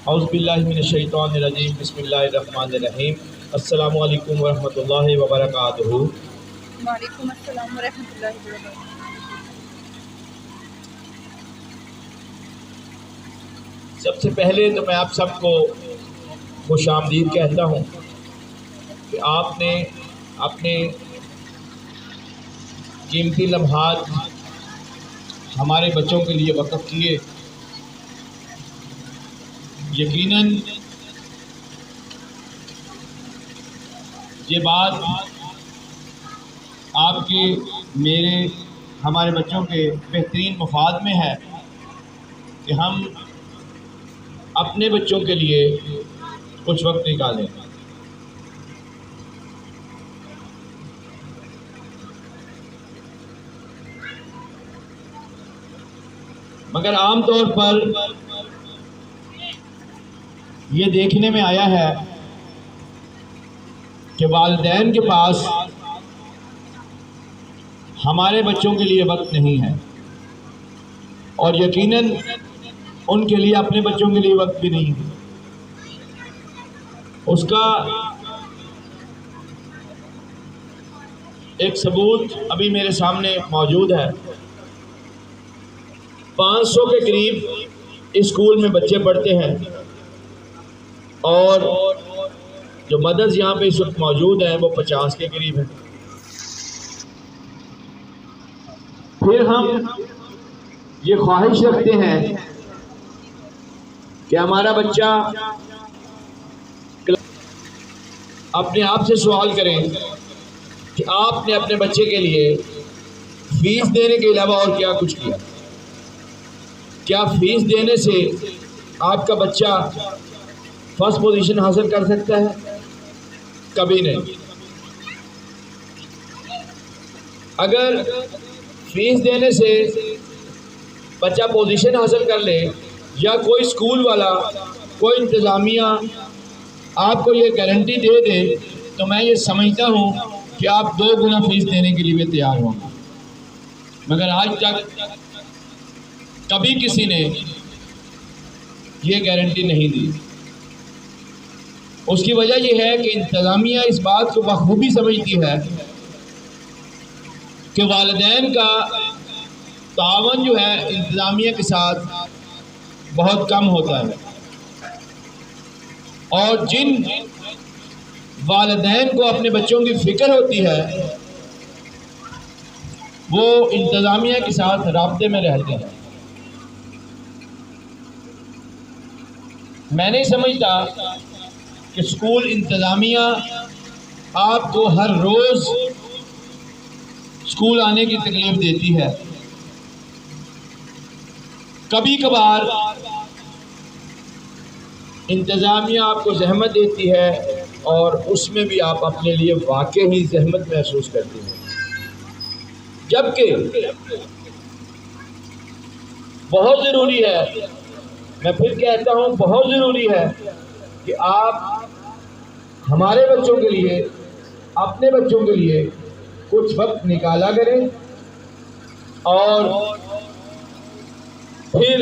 औज़ुबिल्लाहिमिनश्शैतानिर्रजीम बिस्मिल्लाहिर्रहमानिर्रहीम। अस्सलामु अलैकुम वरहमतुल्लाहि वबरकातुहू। वालेकुम अस्सलाम वरहमतुल्लाहि वबरकातुहू। सबसे पहले तो मैं आप सबको खुशामदीद कहता हूँ कि आपने अपने कीमती लम्हात हमारे बच्चों के लिए वक़्फ़ किए। यकीनन ये बात आपके, मेरे, हमारे बच्चों के बेहतरीन मफाद में है कि हम अपने बच्चों के लिए कुछ वक्त निकालें। मगर आम तौर पर ये देखने में आया है कि वालिदैन के पास हमारे बच्चों के लिए वक्त नहीं है और यकीनन उनके लिए, अपने बच्चों के लिए वक्त भी नहीं है। उसका एक सबूत अभी मेरे सामने मौजूद है। 500 के करीब स्कूल में बच्चे पढ़ते हैं और जो मदर्स यहाँ पे इस वक्त मौजूद हैं वो 50 के करीब हैं। फिर हम ये ख्वाहिश रखते हैं कि हमारा बच्चा, अपने आप से सवाल करें कि आपने अपने बच्चे के लिए फीस देने के अलावा और क्या कुछ किया? क्या फीस देने से आपका बच्चा फर्स्ट पोजीशन हासिल कर सकता है? कभी नहीं। अगर फीस देने से बच्चा पोजीशन हासिल कर ले या कोई स्कूल वाला, कोई इंतज़ामिया आपको ये गारंटी दे दे, तो मैं ये समझता हूँ कि आप 2 गुना फीस देने के लिए भी तैयार होंगे। मगर आज तक कभी किसी ने ये गारंटी नहीं दी। उसकी वजह यह है कि इंतज़ामिया इस बात को बखूबी समझती है कि वालिदैन का तावन जो है इंतज़ामिया के साथ बहुत कम होता है और जिन वालिदैन को अपने बच्चों की फ़िक्र होती है वो इंतज़ामिया के साथ राब्ते में रहते हैं। मैं नहीं समझता कि स्कूल इंतज़ामिया आपको हर रोज़ स्कूल आने की तकलीफ़ देती है। कभी कभार इंतज़ामिया आपको ज़हमत देती है और उसमें भी आप अपने लिए वाकई ही ज़हमत महसूस करते हैं। जबकि बहुत ज़रूरी है, मैं फिर कहता हूँ, बहुत ज़रूरी है कि आप हमारे बच्चों के लिए, अपने बच्चों के लिए कुछ वक्त निकाला करें और फिर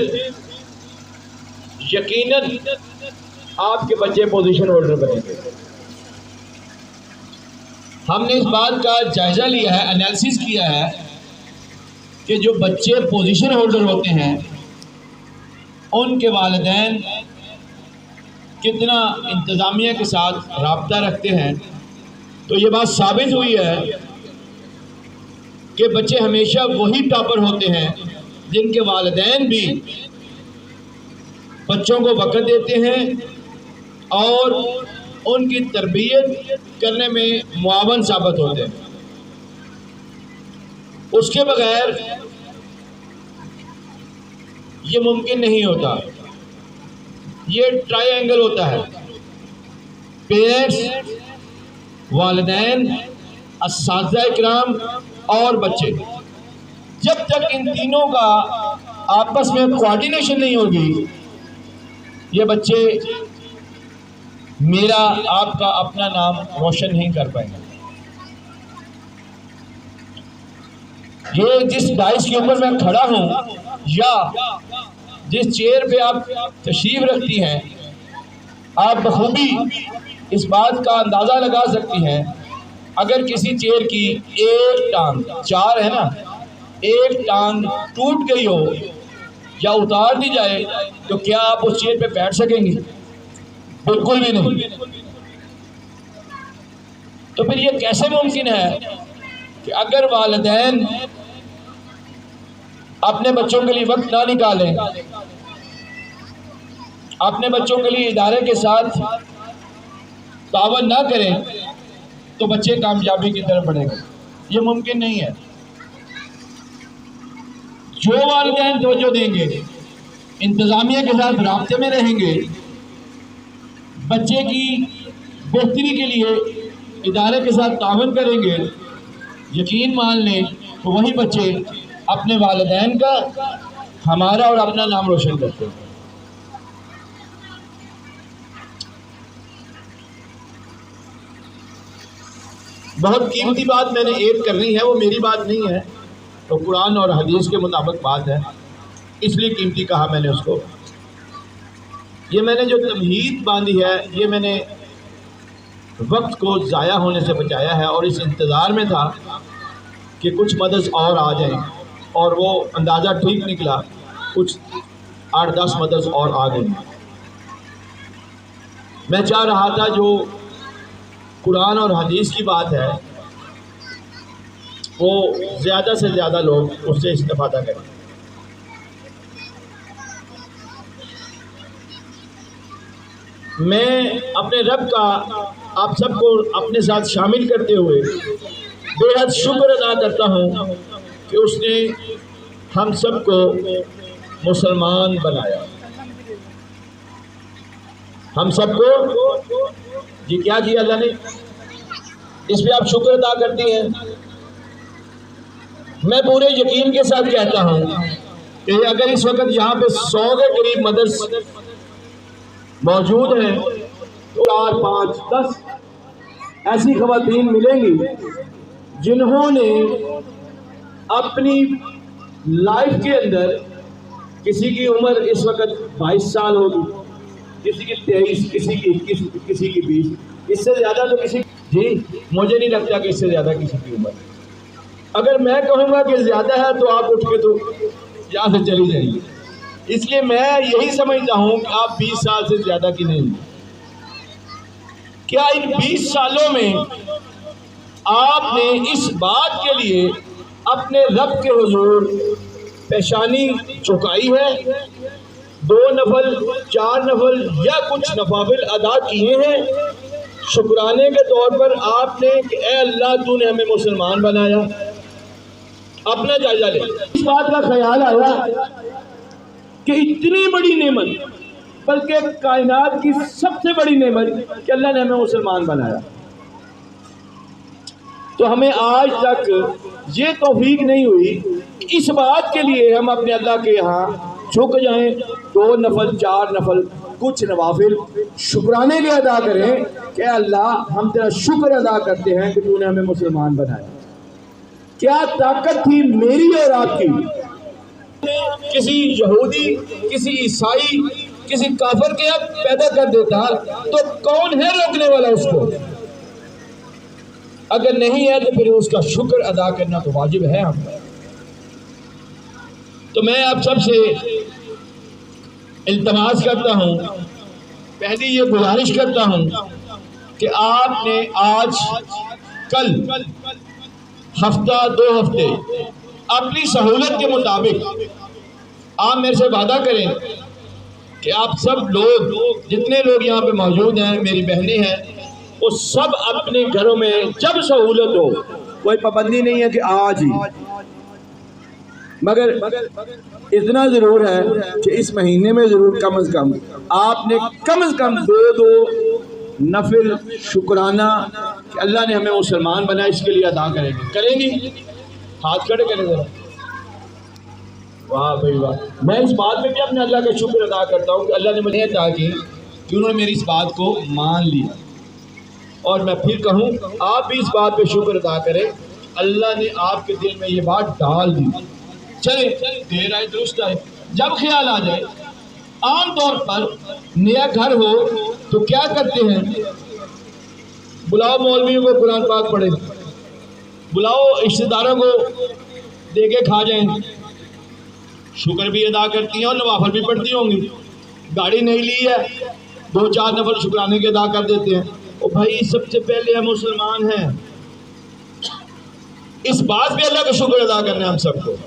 यकीनन आपके बच्चे पोजीशन होल्डर बनेंगे। हमने इस बात का जायज़ा लिया है, एनालिसिस किया है कि जो बच्चे पोजीशन होल्डर होते हैं उनके वालिदैन कितना इंतज़ामिया के साथ राब्ता रखते हैं। तो ये बात साबित हुई है कि बच्चे हमेशा वही टॉपर होते हैं जिनके वालिदैन भी बच्चों को वक़्त देते हैं और उनकी तरबियत करने में मुआवन साबित होते हैं। उसके बगैर ये मुमकिन नहीं होता। ये ट्रायंगल होता है, पेरेंट्स, वालिदैन, अस्सातिज़ा इकराम और बच्चे। जब तक इन तीनों का आपस में कोऑर्डिनेशन नहीं होगी, ये बच्चे मेरा, आपका, अपना नाम रोशन नहीं कर पाएंगे। ये जिस डाइस के ऊपर मैं खड़ा हूँ या जिस चेयर पे आप तशरीफ रखती हैं, आप बखूबी इस बात का अंदाज़ा लगा सकती हैं, अगर किसी चेयर की एक टांग, चार है ना, एक टांग टूट गई हो या उतार दी जाए तो क्या आप उस चेयर पे बैठ सकेंगे? बिल्कुल भी नहीं। तो फिर ये कैसे मुमकिन है कि अगर वालिदैन अपने बच्चों के लिए वक्त ना निकालें, अपने बच्चों के लिए इदारे के साथ तावन ना करें, तो बच्चे कामयाबी की तरफ बढ़ेंगे? ये मुमकिन नहीं है। जो वालिदैन तवज्जो देंगे, इंतज़ामिया के साथ राब्ते में रहेंगे, बच्चे की बेहतरी के लिए इदारे के साथ तावन करेंगे, यकीन मान लें तो वही बच्चे अपने वालिदैन का, हमारा और अपना नाम रोशन करते हैं। बहुत कीमती बात मैंने ऐड करनी है, वो मेरी बात नहीं है, तो कुरान और हदीस के मुताबिक बात है, इसलिए कीमती कहा मैंने उसको। ये मैंने जो तमहीद बांधी है, ये मैंने वक्त को ज़ाया होने से बचाया है और इस इंतज़ार में था कि कुछ मदद और आ जाएं, और वो अंदाज़ा ठीक निकला, कुछ 8-10 मदद और आ गई। मैं चाह रहा था जो कुरान और हदीस की बात है वो ज़्यादा से ज़्यादा लोग उससे इस्तेफादा करें। मैं अपने रब का आप सबको अपने साथ शामिल करते हुए बेहद शुक्र अदा करता हूँ कि उसने हम सबको मुसलमान बनाया। हम सबको जी क्या किया अल्लाह ने, इस पे आप शुक्र अदा करती हैं। मैं पूरे यकीन के साथ कहता हूँ कि अगर इस वक्त यहाँ पे 100 के करीब मदर्स मौजूद हैं तो 4, 5, 10 ऐसी ख़वातीन मिलेंगी जिन्होंने अपनी लाइफ के अंदर, किसी की उम्र इस वक्त 22 साल होगी, किसी की 23, किसी की 21, किसी की 20, इससे ज़्यादा तो किसी जी मुझे नहीं लगता कि इससे ज़्यादा किसी की उम्र। अगर मैं कहूँगा कि ज़्यादा है तो आप उठ के तो यहाँ से चली जाएंगी। इसलिए मैं यही समझता हूँ कि आप 20 साल से ज़्यादा की नहीं। क्या इन 20 सालों में आपने इस बात के लिए अपने रब के हुजूर पेशानी झुकाई है, 2 नफल 4 नफल या कुछ नफाविल अदा किए हैं शुक्राने के तौर पर आपने कि ए अल्लाह तूने हमें मुसलमान बनाया? अपना जायजा ले। इस बात का ख्याल आया कि इतनी बड़ी नेमत, बल्कि कायनात की सबसे बड़ी नेमत कि अल्लाह ने हमें मुसलमान बनाया, तो हमें आज तक ये तौफीक नहीं हुई कि इस बात के लिए हम अपने अल्लाह के यहाँ झुक जाएं, 2 नफल 4 नफल कुछ नवाफिल शुक्राने के अदा करें कि अल्लाह हम तेरा शुक्र अदा करते हैं कि तूने हमें मुसलमान बनाया। क्या ताकत थी मेरी और आपकी? किसी यहूदी, किसी ईसाई, किसी काफिर के अब पैदा कर देता तो कौन है रोकने वाला उसको? अगर नहीं है तो फिर उसका शुक्र अदा करना तो वाजिब है हम पर। तो मैं आप सबसे इल्तमास करता हूँ, पहली ये गुजारिश करता हूँ कि आपने आज कल हफ्ता 2 हफ्ते अपनी सहूलत के मुताबिक आप मेरे से वादा करें कि आप सब लोग, जितने लोग यहाँ पे मौजूद हैं, मेरी बहनें हैं, वो सब अपने घरों में जब सहूलत हो, कोई पाबंदी नहीं है कि आज ही, मगर इतना ज़रूर है कि इस महीने में ज़रूर कम से कम आपने कम से कम 2 नफिल शुक्राना कि अल्लाह ने हमें मुसलमान बनाया, इसके लिए अदा करेंगी? हाथ खड़े करें ज़रा। वाह भाई वाह। मैं इस बात में भी अपने अल्लाह का शुक्र अदा करता हूँ कि अल्लाह ने मुझे अता की कि उन्होंने मेरी इस बात को मान लिया। और मैं फिर कहूँ, आप भी इस बात पे शुक्र अदा करें, अल्लाह ने आपके दिल में ये बात डाल दी। चले देर आए दुरुस्त आए, जब ख्याल आ जाए आम तौर पर नया घर हो तो क्या करते हैं, बुलाओ मौलवियों को कुरान पाक पढ़े, बुलाओ रिश्तेदारों को दे के खा जाएं, शुक्र भी अदा करती हैं और नवाफल भी पढ़ती होंगी। गाड़ी नहीं ली है, 2-4 नफल शुक्राने के अदा कर देते हैं। और भाई सबसे पहले हम मुसलमान हैं, इस बात पे अल्लाह का शुक्र अदा करना है हम सबको।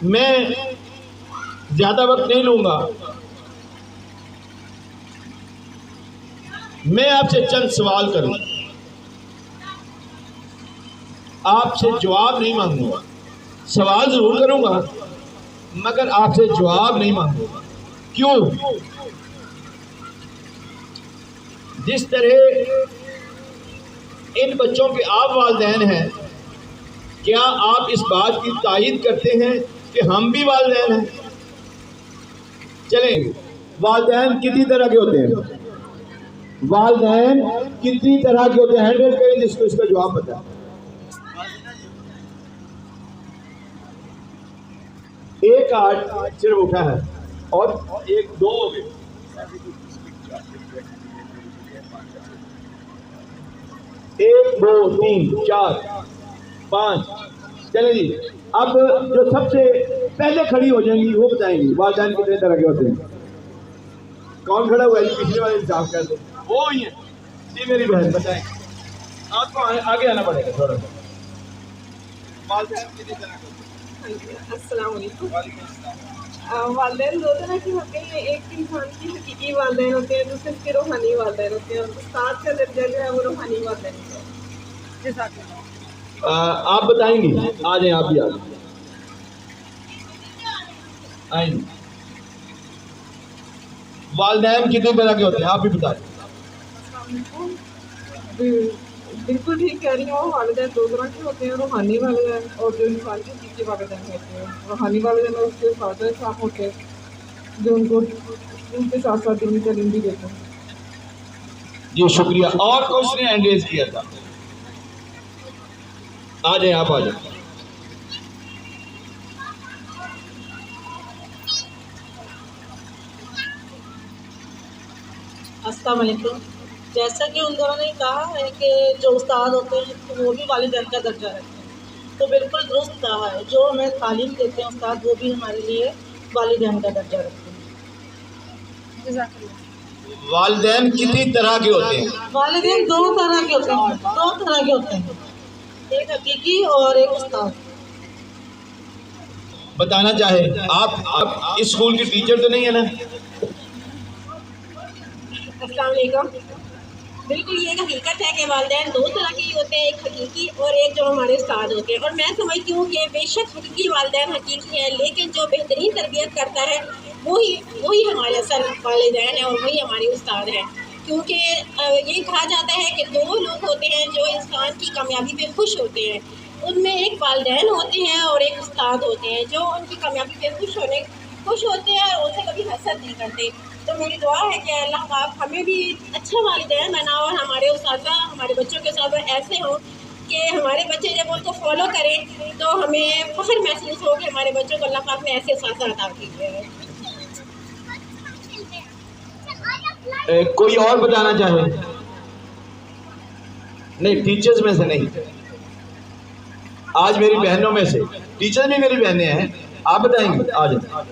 मैं ज्यादा वक्त नहीं लूंगा, मैं आपसे चंद सवाल करूंगा, आपसे जवाब नहीं मांगूंगा। सवाल जरूर करूंगा मगर आपसे जवाब नहीं मांगूंगा। क्यों? जिस तरह इन बच्चों के आप वालिदैन हैं, क्या आप इस बात की तायीद करते हैं कि हम भी वालिदैन हैं? चलें, वालिदैन कितनी तरह के होते हैं? वालिदैन कितनी तरह के होते हैं? हैंडल करें जिसको इसका जवाब पता है। एक आठ सिर्फ उठा है और 1-2 हो गए। 1 2 3 4 5। चले जी, अब जो सबसे पहले खड़ी हो जाएंगी वो बताएंगी वालिदैन कितने तरह के होते हैं। कौन खड़ा हुआ है? पिछले वाले इंतजाम कर दो, वो ही है जी मेरी बहन, बताएं। आपको आगे आना पड़ेगा थोड़ा सा। वालिदैन कितने तरह के? अस्सलाम वालेकुम। वालिदैन दो तरह के होते हैं, एक इंसान की हकीकी वालिदैन होते हैं, दूसरे के रूहानी वालिदैन होते हैं। उस्ताद का दर्जा जो है वो रूहानी वालिदैन होता है। आप बताएंगी? आ जाए, आप भी आ जाए, आएंगे। वालिदैन कितने तरह के होते हैं आप भी बताएं। बिल्कुल ठीक कह रही हूँ, वालिदैन 2 तरह के होते हैं, रूहानी वालिदैन और जो इंसान के हकीकी वालिदैन होते हैं। रूहानी वालिदैन में उसके फादर साहब होते हैं जो उनके साथ साथ दीनी तालीम भी देते हैं। जी शुक्रिया। और कुछ ने हैंड रेज किया था, आ जाए, आप आ जाए। अस्सलाम वालेकुम। जैसा कि उन दोनों ने कहा है कि जो उस्ताद होते हैं तो वो भी वालिदैन का दर्जा रखते हैं, तो बिल्कुल दुरुस्त कहा है। जो हमें तालीम देते हैं उस्ताद वो भी हमारे लिए वालिदैन का दर्जा रखते हैं। जज़ाकल्लाह। वालिदैन कितनी तरह के होते हैं? वालिदैन 2 तरह के होते हैं, 2 तरह के होते हैं, एक हकीकी और एक उस्ताद। बताना चाहे आप इस स्कूल के टीचर तो नहीं है ना? अस्सलाम वालेकुम। बिल्कुल ये एक हकीकत है कि वालिदैन 2 तरह के ही होते हैं, एक हकीकी और एक जो हमारे उस्ताद होते हैं। और मैं समझती हूँ कि बेशक हकीकी वालिदैन हकीकी हैं, लेकिन जो बेहतरीन तरबियत करता है वही हमारे असल वालिदैन हैं और वही हमारे उस्ताद हैं। क्योंकि ये कहा जाता है कि 2 लोग होते हैं जो इंसान की कामयाबी पे खुश होते हैं, उनमें एक वालिदैन होते हैं और एक उस्ताद होते हैं जो उनकी कामयाबी पे खुश होते हैं और उनसे कभी हसद नहीं करते। तो मेरी दुआ है कि अल्लाह पाक हमें भी अच्छा वालिदैन बना और हमारे उस्तादा हमारे बच्चों के साथ ऐसे हों कि हमारे बच्चे जब उनको फॉलो करें तो हमें फ़ख्र महसूस हो कि हमारे बच्चों को अल्लाह पाक ने ऐसे उस्ताद अता किए हैं। कोई और बताना चाहे? नहीं, टीचर्स में से नहीं, आज मेरी बहनों में से। टीचर भी मेरी बहनें हैं, आप बताएंगे? आ जाए।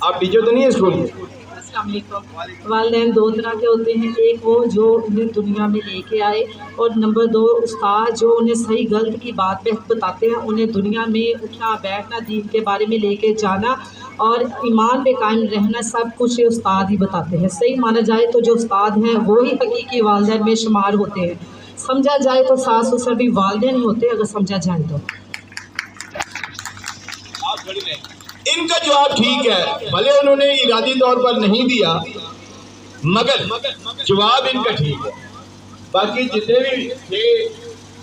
आप टीचर तो नहीं है स्कूल में? अस्सलाम वालेकुम। वालिदैन 2 तरह के होते हैं, एक वो जो उन्हें दुनिया में लेके आए और नंबर 2 उस्ताद जो उन्हें सही गलत की बात बताते हैं, उन्हें दुनिया में उठना बैठना दीन के बारे में लेके जाना और ईमान पे कायम रहना, सब कुछ ये उस्ताद ही बताते हैं। सही माना जाए तो जो उस्ताद हैं वो ही हकीकी वालिदैन में शुमार होते हैं। समझा जाए तो सास ससुर भी वालिदैन ही होते हैं, अगर समझा जाए तो। इनका जवाब ठीक है, भले उन्होंने इरादी तौर पर नहीं दिया मगर जवाब इनका ठीक है। बाकी जितने भी थे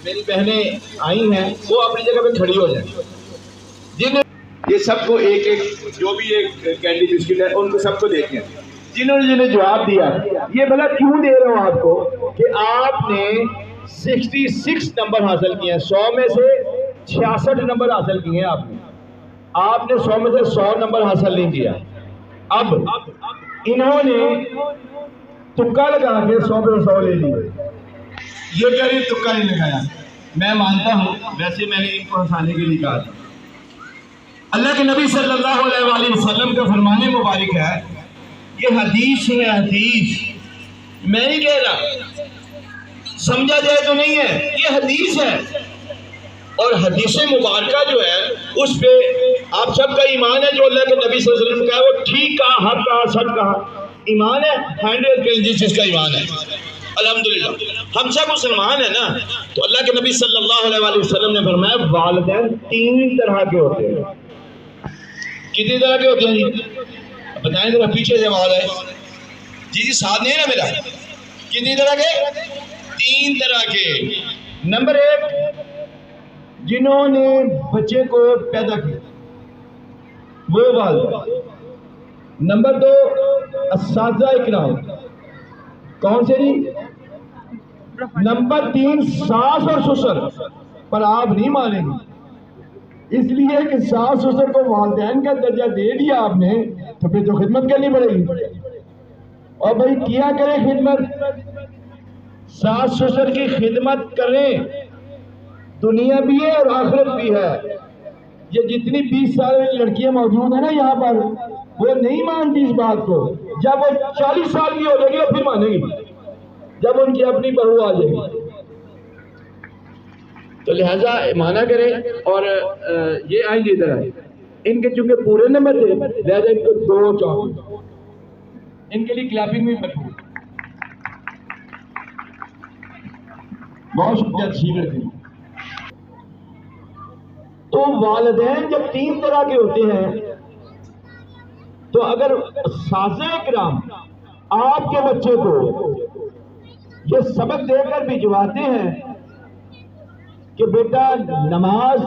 मेरी बहनें आई हैं वो अपनी जगह पे खड़ी हो जाए। जिन ये सबको एक एक जो भी एक कैंडी बिस्किट है उनको सबको देखें। जिन्होंने जिन्हें जवाब दिया, ये भला क्यों दे रहा हूं आपको कि आपने 66 नंबर हासिल किए हैं, 100 में से 66 नंबर हासिल किए हैं आपने 100 में से 100 नंबर हासिल नहीं किया। अब इन्होंने तुक्का लगा के 100 में 100 ले लिए। ये कह रही तुक्का नहीं लगाया, मैं मानता हूं, वैसे मैंने इनको हंसाने के लिए कहा था। अल्लाह के नबी सल्लल्लाहु अलैहि वसल्लम का फरमाने मुबारक है, ये हदीस है, हदीस मैं नहीं कह रहा, समझा जाए तो नहीं है, ये हदीस है। और हदीस मुबारका जो है उस पे आप सबका ईमान है, जो अल्लाह के नबी सल्लल्लाहु अलैहि वसल्लम का है वो ठीक कहा, हक कहा, सच कहा, ईमान है 100% जिसका ईमान है। अल्हम्दुलिल्लाह हम सब मुसलमान है ना। तो अल्लाह के नबी सल्लल्लाहु अलैहि वसल्लम ने फरमाया वालिदैन 3 तरह के होते हैं। कितनी तरह के होते हैं जी? बताएं जरा, पीछे से आवाज आए जी साथ नहीं है ना मेरा। कितनी तरह के? 3 तरह के। नंबर 1, जिन्होंने बच्चे को पैदा किया वो वालिदैन। नंबर 2, अस्सातिज़ा इकराम, कौन से जी? नंबर 3, सास और ससुर। पर आप नहीं मानेंगे, इसलिए कि सास ससुर को वालिदैन का दर्जा दे दिया आपने, तो फिर तो खिदमत करनी पड़ेगी। और भाई किया करें खिदमत, सास ससुर की खिदमत करें, दुनिया भी है और आखिरत भी है। ये जितनी 20 साल की लड़कियां मौजूद है ना यहाँ पर, वो नहीं मानती इस बात को। जब वो 40 साल की हो जाएगी फिर मानेगी, जब उनकी अपनी बहू आ जाएगी। तो लिहाजा माना करें। और ये आएंगे इधर आए, इनके चूंकि पूरे नंबर थे लिहाजा इनको 2 चौक, इनके लिए क्लैपिंग भी मजबूर। बहुत शुक्रिया तशरीफ रखें। तो वालिदैन जब 3 तरह के होते हैं, तो अगर साज़े इकराम आपके बच्चे को ये सबक देकर भिजवाते हैं कि बेटा नमाज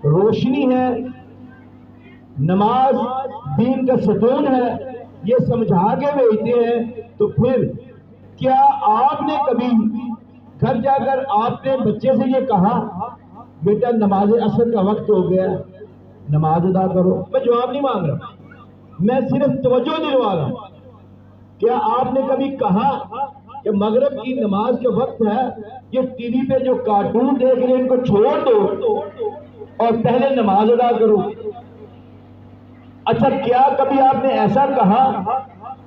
रोशनी है, नमाज दीन का सतून है, ये समझा के भेजते हैं, तो फिर क्या आपने कभी घर जाकर आपने बच्चे से ये कहा बेटा नमाज असर का वक्त हो गया, नमाज अदा करो? मैं जवाब नहीं मांग रहा, मैं सिर्फ तवज्जो दिलवा रहा हूं। क्या आपने कभी कहा कि मगरिब की नमाज के वक्त है, ये टीवी पे जो कार्टून देख रहे हैं इनको छोड़ दो और पहले नमाज अदा करो? अच्छा, क्या कभी आपने ऐसा कहा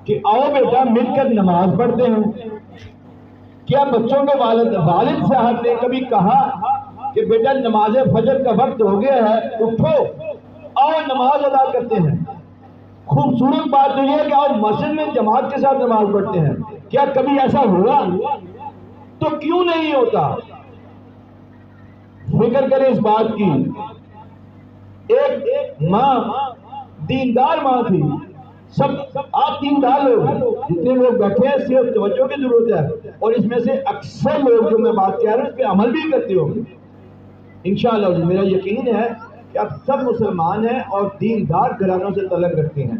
कि आओ बेटा मिलकर नमाज पढ़ते हैं? क्या बच्चों के वालिद साहब ने कभी कहा कि बेटा नमाज फजर का वक्त हो गया है, उठो आओ नमाज अदा करते हैं? खूबसूरत बात तो यह है कि आओ मस्जिद में जमात के साथ नमाज पढ़ते हैं। क्या कभी ऐसा हुआ? तो क्यों नहीं होता? फिक्र करें इस बात की। एक माँ, दीनदार माँ थी, सब आप दीनदार लोग जितने लोग बैठे हैं सिर्फ तवज्जो की जरूरत है, और इसमें से अक्सर लोग जो मैं बात कह रहा हूँ उस पर अमल भी करते होंगे इंशाअल्लाह। मेरा यकीन है कि आप सब मुसलमान हैं और दीनदार घरानों से तल्लुक़ रखते हैं।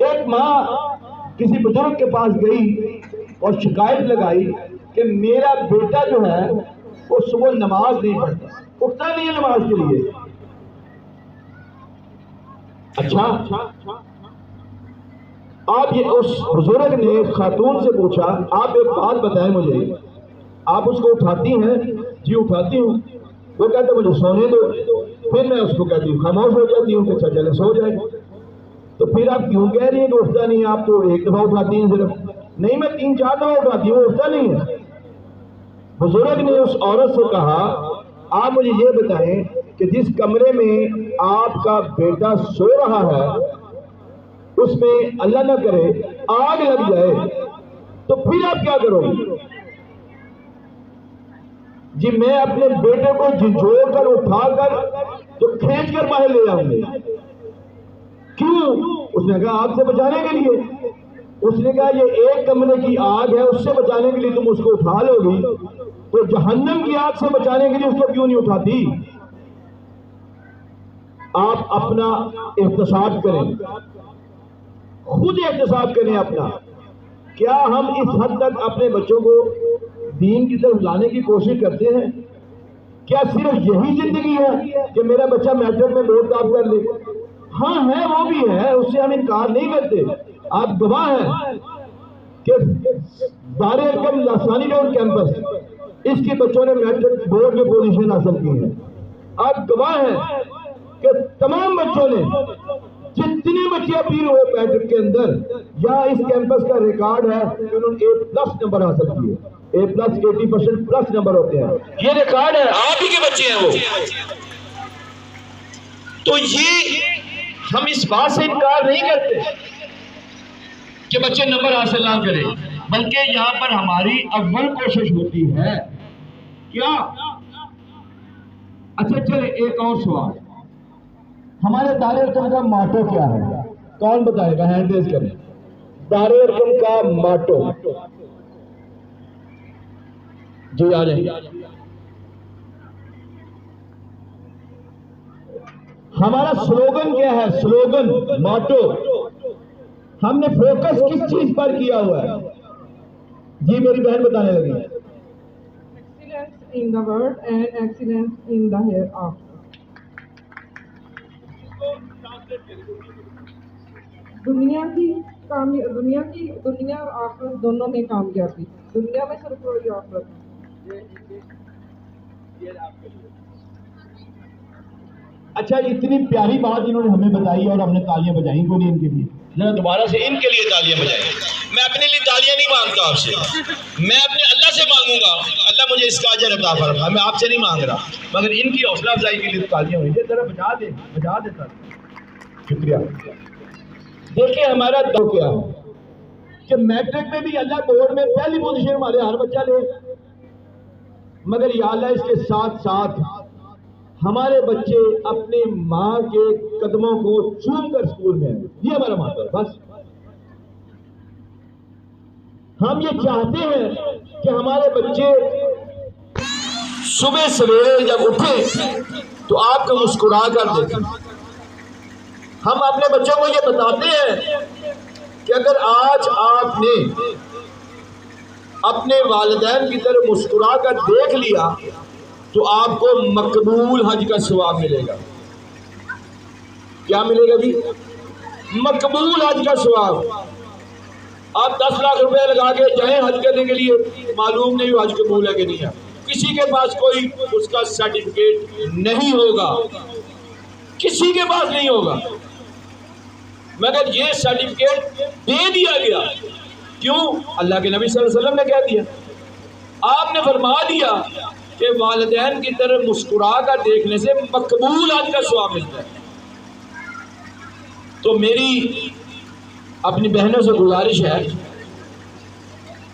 एक माँ किसी बुजुर्ग के पास गई और शिकायत लगाई कि मेरा बेटा जो है वो सुबह नमाज नहीं पढ़ता, उठता नहीं है नमाज के लिए। अच्छा, आप ये उस बुजुर्ग ने खातून से पूछा, आप एक बात बताएं मुझे, आप उसको उठाती हैं? जी उठाती हूँ। वो कहते मुझे सोने दो। फिर मैं उसको कहती हूँ, खामोश हो जाती हूँ कि अच्छा चले सो जाए। तो फिर आप क्यों कह रही हैं कि उठता नहीं है? आप तो एक दफा उठाती हैं सिर्फ। नहीं, मैं 3-4 दफा उठाती हूँ, उठता नहीं है। बुजुर्ग ने उस औरत से कहा, आप मुझे ये बताएं कि जिस कमरे में आपका बेटा सो रहा है उसमें अल्लाह न करे आग लग जाए, तो फिर आप क्या करोगे? जी मैं अपने बेटे को झिझोड़ कर उठाकर तो खींच कर बाहर ले आऊंगी। क्यों? उसने कहा आग से बचाने के लिए। उसने कहा ये एक कमरे की आग है, उससे बचाने के लिए तुम उसको उठा लोगी, तो जहन्नम की आग से बचाने के लिए उसको क्यों नहीं उठाती? आप अपना एहतसाब करें। खुद एहतसाब करें अपना। क्या हम इस हद तक अपने बच्चों को दीन की तरफ लाने की कोशिश करते हैं? क्या सिर्फ यही जिंदगी है कि मेरा बच्चा मैट्रिक में बोर्ड टॉप कर ले? हाँ है, वो भी है, उससे हम इनकार नहीं करते। आप गवाह हैं कि दारुल अरकम लासानी रोड कैंपस, इसके बच्चों ने मैट्रिक बोर्ड में पोजीशन हासिल की है। आप गवाह हैं कि तमाम बच्चों ने, जितने बच्चे अपील हुए मैट्रिक के अंदर या इस कैंपस का रिकॉर्ड है कि उन्होंने A+ नंबर हासिल किए। A+ 80% प्लस नंबर होते हैं, ये रिकॉर्ड है, आप ही के बच्चे हैं वो। तो ये हम इस बात से इनकार नहीं करते कि बच्चे नंबर हासिल ना करें, बल्कि यहाँ पर हमारी अव्वल कोशिश होती है क्या। अच्छा चले, एक और सवाल, हमारे दारुल अरकम का माटो क्या है? कौन बताएगा? हैंड रेज करें। दारुल अरकम का माटो जी आ रहे। हमारा स्लोगन क्या है? स्लोगन, माटो, हमने फोकस किस चीज पर किया हुआ है? जी मेरी बहन बताने लगी। Excellence in the word and excellence in the hereafter. दुनिया और आखिरत दोनों में कामयाबी, दुनिया में सरफरोश आखिरत। अच्छा, इतनी प्यारी बात इन्होंने हमें बताई और हमने तालियां बजाई क्यों नहीं इनके लिए? जरा दोबारा से इनके लिए तालियां बजाएं। मैं अपने लिए तालियां नहीं मांगता आपसे, मैं अपने अल्लाह से मांगूंगा, अल्लाह मुझे इसका अजर अता फरमाए। मैं आपसे नहीं मांग रहा, मगर इनकी हौसला अफजाई के लिए तालियां हुई। जरा बजा देता। शुक्रिया। देखिए हमारा दो क्या है कि मैट्रिक में भी अल्लाह बोर्ड में पहली पोजीशन हमारे हर बच्चा ले, मगर या अल्लाह इसके साथ साथ हमारे बच्चे अपने माँ के कदमों को चूम कर स्कूल में आए। ये हमारा माता है। बस हम ये चाहते हैं कि हमारे बच्चे सुबह सवेरे जब उठे तो आपको मुस्कुरा कर देखें। हम अपने बच्चों को ये बताते हैं कि अगर आज आपने अपने वालिदैन की तरफ मुस्कुरा कर देख लिया तो आपको मकबूल हज का सवाब मिलेगा। क्या मिलेगा जी? मकबूल हज का सवाब। आप 10 लाख रुपए लगा के जाएं हज करने के लिए, मालूम नहीं हज कबूल है कि नहीं है। किसी के पास कोई उसका सर्टिफिकेट नहीं होगा, किसी के पास नहीं होगा, मगर ये सर्टिफिकेट दे दिया गया। क्यों? अल्लाह के नबी सल्लल्लाहु अलैहि वसल्लम ने कह दिया, आपने फरमा दिया कि वालिदैन की तरफ मुस्कुरा कर देखने से मकबूल हज का सवाब मिलता है। तो मेरी अपनी बहनों से गुजारिश है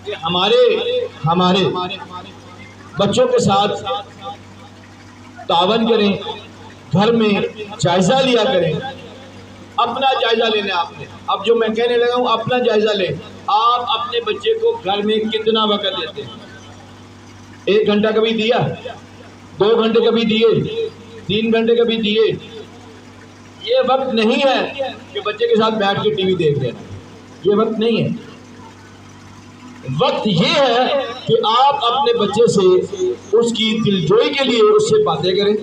कि हमारे बच्चों के साथ तावन करें, घर में जायजा लिया करें। अपना जायजा लेना आपने, अब जो मैं कहने लगा हूँ अपना जायजा लें। आप अपने बच्चे को घर में कितना वक्त देते हैं? 1 घंटा कभी दिया, 2 घंटे कभी दिए, 3 घंटे कभी दिए? ये वक्त नहीं है कि बच्चे के साथ बैठ के टीवी देख लेना, ये वक्त नहीं है। वक्त ये है कि आप अपने बच्चे से उसकी दिलजोई के लिए उससे बातें करें,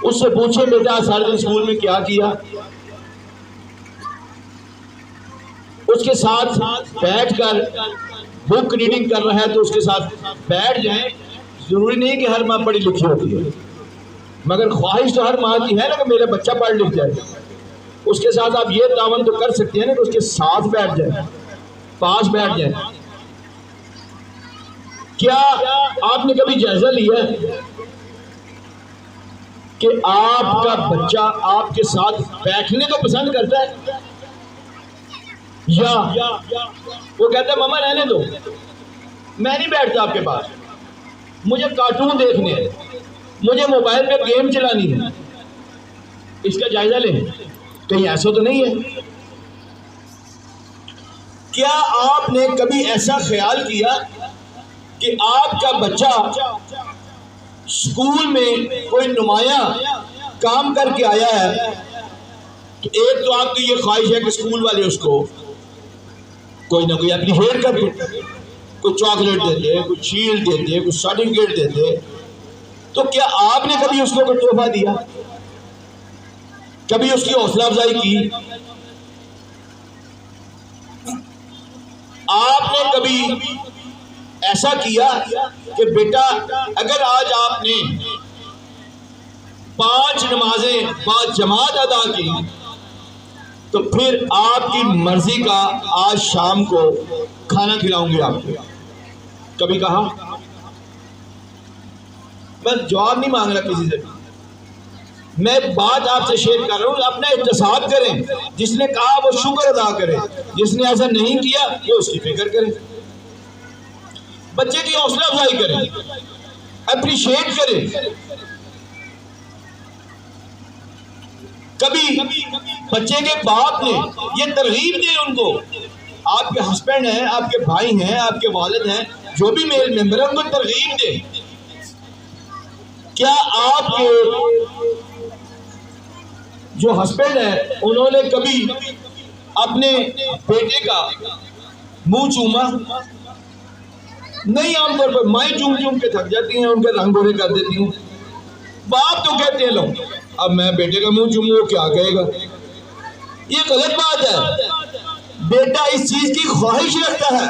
उससे पूछें बेटा सारे दिन स्कूल में क्या किया, उसके साथ बैठकर बुक रीडिंग कर रहा है तो उसके साथ बैठ जाएं। जरूरी नहीं कि हर माँ पढ़ी लिखी होती है, मगर ख्वाहिश तो हर माँ की है ना कि मेरा बच्चा पढ़ लिख जाए। उसके साथ आप ये तावन तो कर सकते हैं ना कि उसके साथ बैठ जाए, पास बैठ जाए। क्या आपने कभी जायजा लिया है कि आपका बच्चा आपके साथ बैठने को पसंद करता है या वो कहता है मामा रहने दो, मैं नहीं बैठता आपके पास, मुझे कार्टून देखने हैं, मुझे मोबाइल पे गेम चलानी है? इसका जायजा लें, कहीं ऐसा तो नहीं है। क्या आपने कभी ऐसा ख्याल किया कि आपका बच्चा स्कूल में कोई नुमाया काम करके आया है तो एक तो आपकी ये ख्वाहिश है कि स्कूल वाले उसको कोई ना कोई अपनी हेयर कर दे, कोई चॉकलेट दे दे, कोई शील्ड दे दे, कोई सर्टिफिकेट दे दे। तो क्या आपने कभी उसको कोई तोहफा दिया? कभी उसकी हौसला अफजाई की? आपने कभी ऐसा किया कि बेटा अगर आज आपने 5 नमाजें बाद जमात अदा की तो फिर आपकी मर्जी का आज शाम को खाना खिलाऊंगे आपको? कभी कहा? मैं जवाब नहीं मांग रहा किसी से भी, मैं बात आपसे शेयर कर रहा हूं। अपना एहतसाब करें, जिसने कहा वो शुक्र अदा करे, जिसने ऐसा नहीं किया वो उसकी फिक्र करे, बच्चे की हौसला अफजाई करें, अप्रिशिएट करें। कभी बच्चे के बाप ने ये तरगीब दे उनको, आपके हस्बैंड हैं, आपके भाई हैं, आपके वालिद हैं, जो भी मेल मेंबर है उनको तरगीब दे। क्या आपके जो हस्बैंड है उन्होंने कभी अपने बेटे का मुंह चूमा? नहीं, आमतौर पर माएँ चूम चूम के थक जाती हैं, उनके रंग गोरे कर देती हैं। बाप तो कहते हैं लो अब मैं बेटे का मुंह चूमूं, वो क्या कहेगा? ये गलत बात है। बेटा इस चीज की ख्वाहिश रखता है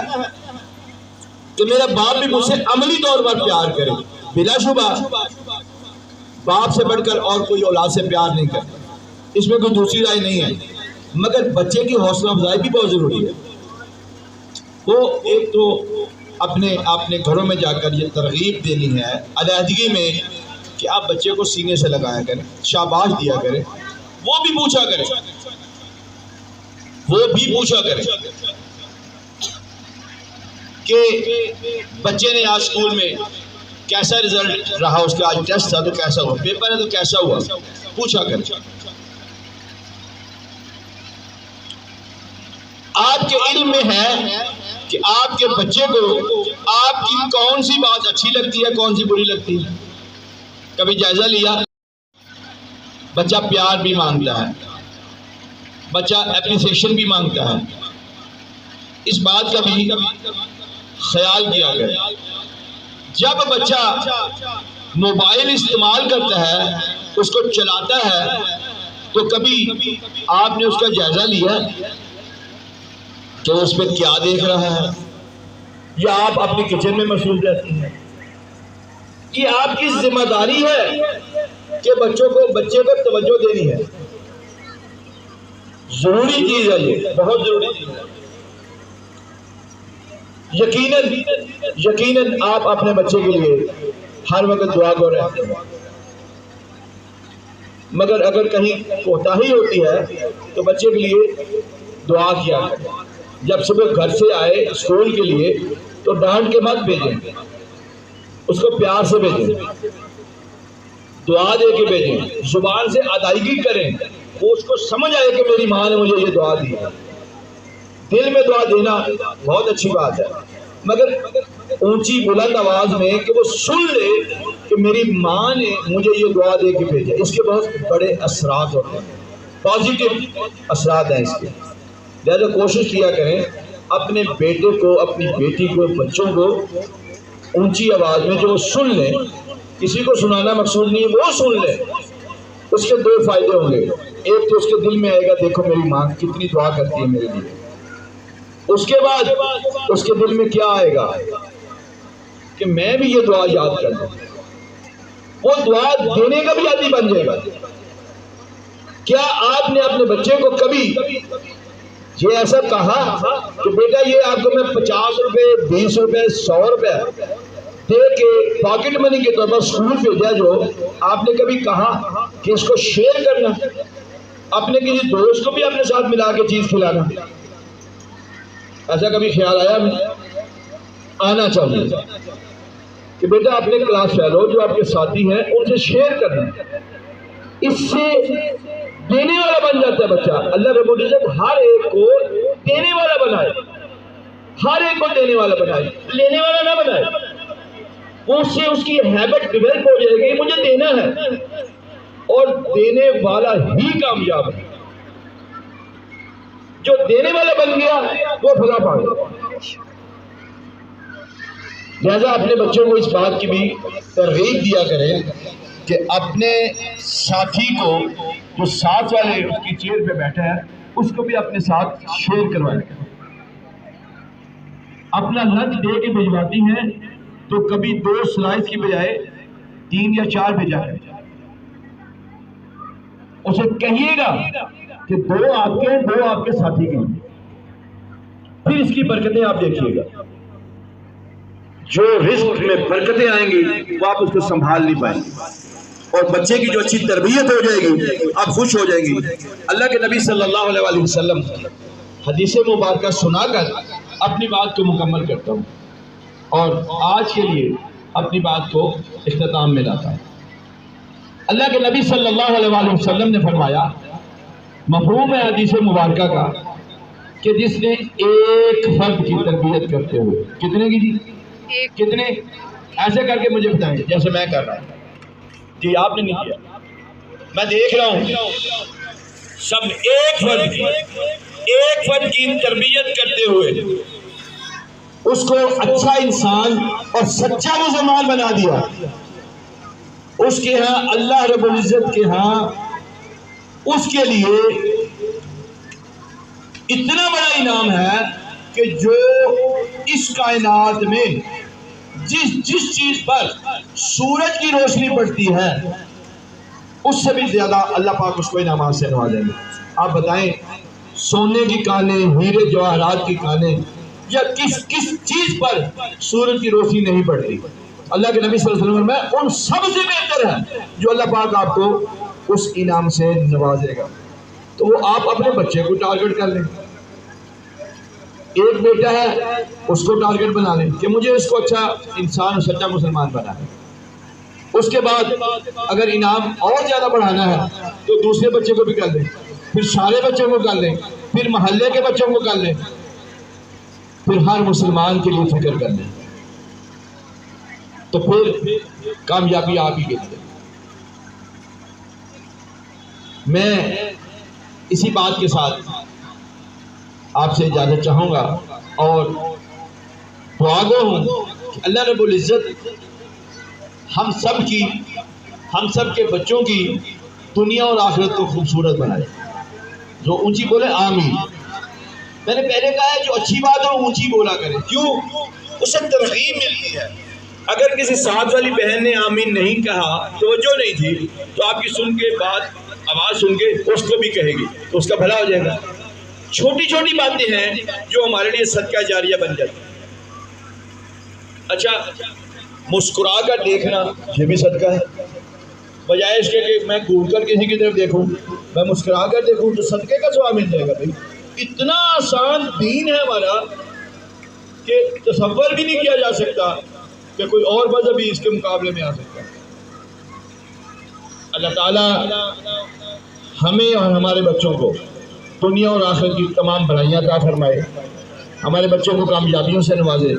कि मेरा बाप भी मुझसे अमली तौर पर प्यार करे। बिलाशुबा बाप से बढ़कर और कोई औलाद से प्यार नहीं करता, इसमें कोई दूसरी राय नहीं है। मगर बच्चे की हौसला अफजाई भी बहुत जरूरी है। वो एक तो अपने घरों में जाकर ये तरगीब देनी है अलहदगी में कि आप बच्चे को सीने से लगाया करें, शाबाश दिया करें, वो भी पूछा करें कि बच्चे ने आज स्कूल में कैसा रिजल्ट रहा, उसका आज टेस्ट था तो कैसा हुआ, पेपर है तो कैसा हुआ, पूछा करें। आपके इल्म में है कि आपके बच्चे को आपकी कौन सी बात अच्छी लगती है, कौन सी बुरी लगती है? कभी जायजा लिया? बच्चा प्यार भी मांगता है, बच्चा एप्रिसिएशन भी मांगता है, इस बात का भी ख्याल किया गया। जब बच्चा मोबाइल इस्तेमाल करता है, उसको चलाता है, तो कभी आपने उसका जायजा लिया कि उस पर क्या देख रहा है? या आप अपनी किचन में मशगूल रहती हैं? ये आपकी जिम्मेदारी है कि बच्चे को तवज्जो देनी है। जरूरी चीज है, ये बहुत जरूरी चीज है। यकीनन आप अपने बच्चे के लिए हर वक्त दुआ गो रहते हैं, मगर अगर कहीं कोताही होती है तो बच्चे के लिए दुआ किया करें। जब सुबह घर से आए स्कूल के लिए तो डांट के मत भेजें, उसको प्यार से भेजें, दुआ दे के भेजें, जुबान से अदायगी करें, वो उसको समझ आए कि मेरी माँ ने मुझे ये दुआ दी है। दिल में दुआ देना बहुत अच्छी बात है, मगर ऊंची बुलंद आवाज में कि वो सुन ले कि मेरी माँ ने मुझे ये दुआ दे के भेजा, इसके बहुत बड़े असरात होते हैं, पॉजिटिव असरात हैं इसके। लिहाजा कोशिश किया करें अपने बेटे को, अपनी बेटी को, बच्चों को ऊंची आवाज में जो वो सुन लें, किसी को सुनाना मकसूद नहीं, वो सुन ले, उसके 2 फायदे होंगे। एक तो उसके दिल में आएगा देखो मेरी माँ कितनी दुआ करती है मेरे लिए, उसके बाद उसके दिल में क्या आएगा कि मैं भी ये दुआ याद कर लूं, वो दुआ देने का भी आदी बन जाएगा। क्या आपने अपने बच्चे को कभी ये ऐसा कहा कि बेटा ये आपको मैं 50 रुपए, 20 रुपए, 100 रुपए दे के पॉकेट मनी के तौर पर स्कूल भेजा, जो आपने कभी कहा कि इसको शेयर करना, अपने किसी दोस्त को भी अपने साथ मिला के चीज खिलाना? ऐसा कभी ख्याल आया? आना चाहिए कि बेटा अपने क्लास फेलो जो आपके साथी हैं उनसे शेयर करना, इससे देने वाला बन जाता है बच्चा। अल्लाह रब्बुल इज्जत हर एक को देने वाला बनाए, हर एक को देने वाला बनाए, लेने वाला ना बनाए। उससे उसकी हैबिट डेवलप हो जाएगी, मुझे देना है, और देने वाला ही कामयाब है। जो देने वाला बन गया वो फला पा गया। लिहाजा अपने बच्चों को इस बात की भी तरगीब दिया करें कि अपने साथी को, जो साथ वाले उसकी चेयर पे बैठा है, उसको भी अपने साथ शेयर करवाएं। अपना लंच दे के भिजवाती हैं तो कभी 2 स्लाइस की बजाय 3 या 4 भेजा है। उसे कहिएगा कि 2 आपके साथी के लिए, फिर इसकी बरकतें आप देखिएगा। जो रिस्क में बरकतें आएंगी वो आप उसको संभाल नहीं पाएंगे, और बच्चे की जो अच्छी तरबियत हो जाएगी आप खुश हो जाएंगी। अल्लाह के नबी सल्लल्लाहु अलैहि वसल्लम हदीस मुबारक सुनाकर अपनी बात को मुकम्मल करता हूँ और आज के लिए अपनी बात को इख्तिताम में लाता हूँ। अल्लाह के नबी सल्लल्लाहु अलैहि वसल्लम ने फरमाया, मफहूम है हदीस मुबारक का कि जिसने एक फर्द की तरबियत करते हुए, कितने की जी? कितने? ऐसे करके मुझे बताएं, जैसे मैं कर रहा हूँ जी, आपने नहीं किया, मैं देख रहा हूँ। सब एक फर्द की तरबियत करते हुए उसको अच्छा इंसान और सच्चा मुसलमान बना दिया। उसके यहाँ अल्लाह रब्बुल इज्जत के यहाँ उसके लिए इतना बड़ा इनाम है कि जो इस कायनात में जिस चीज पर सूरज की रोशनी पड़ती है उससे भी ज्यादा अल्लाह पाक उसको इनामात से नवाजेंगे। आप बताएं, सोने की कानें, हीरे जवाहरात की कानें, या किस चीज पर सूरज की रोशनी नहीं पड़ती? अल्लाह के नबी सल्लल्लाहु अलैहि वसल्लम में उन सबसे बेहतर है जो अल्लाह पाक आपको उस इनाम से नवाजेगा। तो वो आप अपने बच्चे को टारगेट कर लें। एक बेटा है, उसको टारगेट बना लें कि मुझे इसको अच्छा इंसान और सच्चा मुसलमान बना है। उसके बाद अगर इनाम और ज़्यादा बढ़ाना है तो दूसरे बच्चे को भी कर लें, फिर सारे बच्चों को कर लें, फिर मोहल्ले के बच्चों को कर लें, फिर हर मुसलमान के लिए फिक्र कर लें, तो फिर कामयाबी आप ही के लिए। मैं इसी बात के साथ आपसे इजाज़त चाहूँगा और दुआगो हूँ कि अल्लाह रब्बुल इज़्ज़त हम सब के बच्चों की दुनिया और आखिरत को खूबसूरत बनाए। जो ऊंची बोले आमीन। मैंने पहले कहा है, जो अच्छी बात हो ऊंची बोला करें, क्यों? उसे तरगीब मिलती है। अगर किसी साथ वाली बहन ने आमीन नहीं कहा, तवज्जो नहीं थी, तो आपकी सुन के बात, आवाज़ सुन के उसको भी कहेगी तो उसका भला हो जाएगा। छोटी छोटी बातें हैं जो हमारे लिए सदका जारिया बन जाती है। अच्छा, मुस्कुरा कर देखना ये भी सदका है, बजाय इसके कि मैं घूर कर किसी की तरफ देखूं, मैं मुस्कुरा कर देखूं तो सदके का सवाब मिल जाएगा। भाई इतना आसान दीन है हमारा कि तसव्वुर भी नहीं किया जा सकता कि कोई और मज़हब भी इसके मुकाबले में आ सकता है। अल्लाह ताला हमें और हमारे बच्चों को दुनिया और आखिरत की तमाम भलाइयाँ अता फरमाए, हमारे बच्चों को कामयाबियों से नवाजे,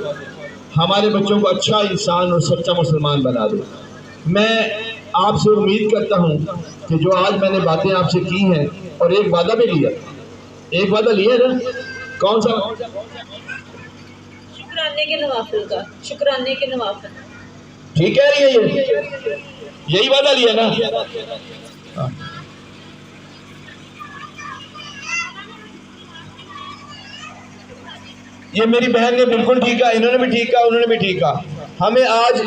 हमारे बच्चों को अच्छा इंसान और सच्चा मुसलमान बना दे। मैं आपसे उम्मीद करता हूँ कि जो आज मैंने बातें आपसे की हैं, और एक वादा भी लिया, एक वादा लिया ना, कौन सा? शुक्राने के नवाफिल का, शुक्राने के नवाफिल। ठीक कह रही है, ये यही वादा लिया ना? हाँ। ये मेरी बहन ने बिल्कुल ठीक कहा, इन्होंने भी ठीक कहा, उन्होंने भी ठीक कहा। हमें आज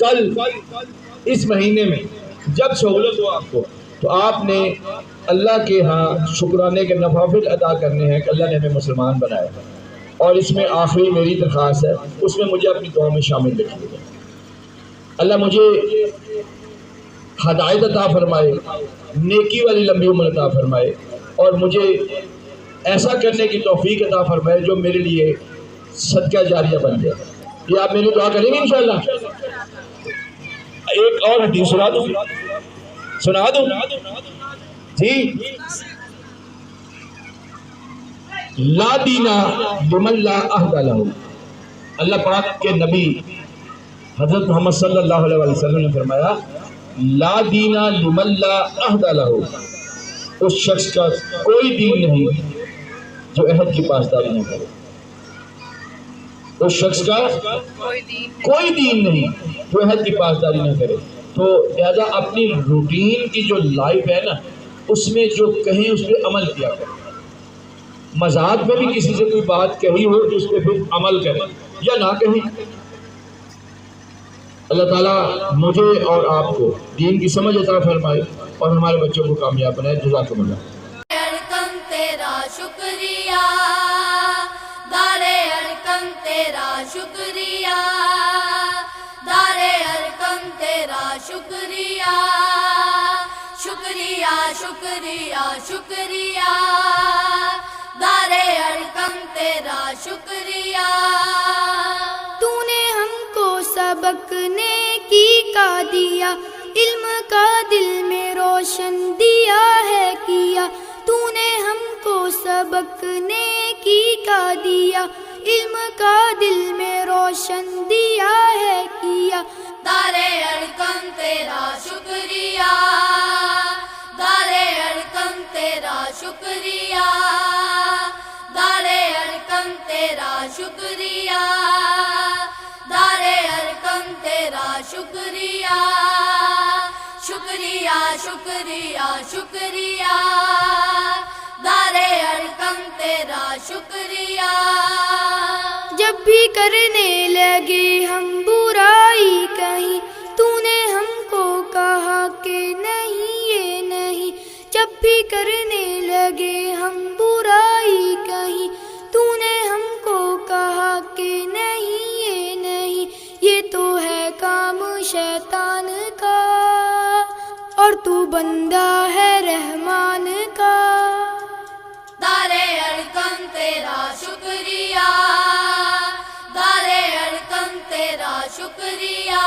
कल इस महीने में जब सहूलत हो आपको, तो आपने अल्लाह के यहाँ शुक्राने के नवाफिल अदा करने हैं कि अल्लाह ने हमें मुसलमान बनाया। और इसमें आखिरी मेरी दरख्वास्त है, उसमें मुझे अपनी दुआ में शामिल रखिएगा। अल्लाह मुझे हदायत अता फरमाए, नेकी वाली लंबी उम्र अता फरमाए, और मुझे ऐसा करने की तौफीक अता फरमाए जो मेरे लिए सदका जारिया बन जाए। ये आप मेरी दुआ करेंगे इंशाअल्लाह? एक और हदीस सुना दूं जी। ला दीना लिमन ला अहद लहू। अल्लाह पाक के नबी हजरत मोहम्मद सल्लल्लाहु अलैहि वसल्लम ने फरमाया, ला दीना लिमन ला अहद लहू। उस शख्स का कोई दीन नहीं जो अहद की पासदारी न करे, उस शख्स का कोई दीन नहीं जो अहद की पासदारी न करे। तो लिहाजा अपनी रूटीन की जो लाइफ है ना, उसमें जो कहें उस पर अमल किया करें। मजाक में भी किसी से कोई बात कही हो तो उस पर फिर अमल करें या ना कहें। अल्लाह ताला मुझे और आपको दीन की समझ अता फरमाए और हमारे बच्चों को कामयाब बनाए। जज़ाकुमुल्लाह। अरकम तेरा शुक्रिया, दारे अरकम तेरा शुक्रिया, दारे अरकम तेरा शुक्रिया, शुक्रिया शुक्रिया शुक्रिया, दारे अरकम तेरा शुक्रिया। तूने हमको सबक नेकी का दिया, इल्म का दिल में रोशन दिया है किया। तूने हमको सबक नेकी का दिया, इल्म का दिल में रोशन दिया है किया। दारे अरकम तेरा शुक्रिया, दारे अरकम तेरा शुक्रिया, दारे अरकम तेरा शुक्रिया, दारे अरकम तेरा शुक्रिया, शुक्रिया शुक्रिया शुक्रिया, दारे अरकम तेरा शुक्रिया। जब भी करने लगे हम बुराई कहीं, तूने हमको कहा कि नहीं ये नहीं। जब भी करने लगे हम बुराई कहीं, तूने हमको कहा कि नहीं ये नहीं। ये तो है काम शैतान का और तू बंदा है रहमान का। दारे अरकम तेरा शुक्रिया, दारे अरकम तेरा शुक्रिया,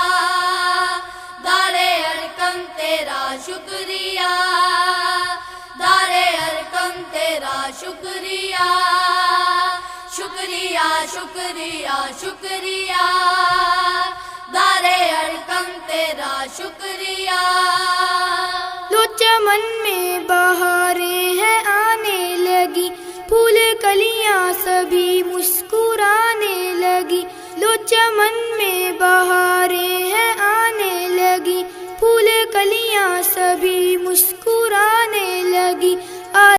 दारे अरकम तेरा शुक्रिया, दारे अरकम तेरा शुक्रिया, शुक्रिया शुक्रिया शुक्रिया, दारे अरकम तेरा शुक्रिया। लो चमन में बहारें हैं आने लगी, फूल कलियां सभी मुस्कुराने लगी। लो चमन में बहारें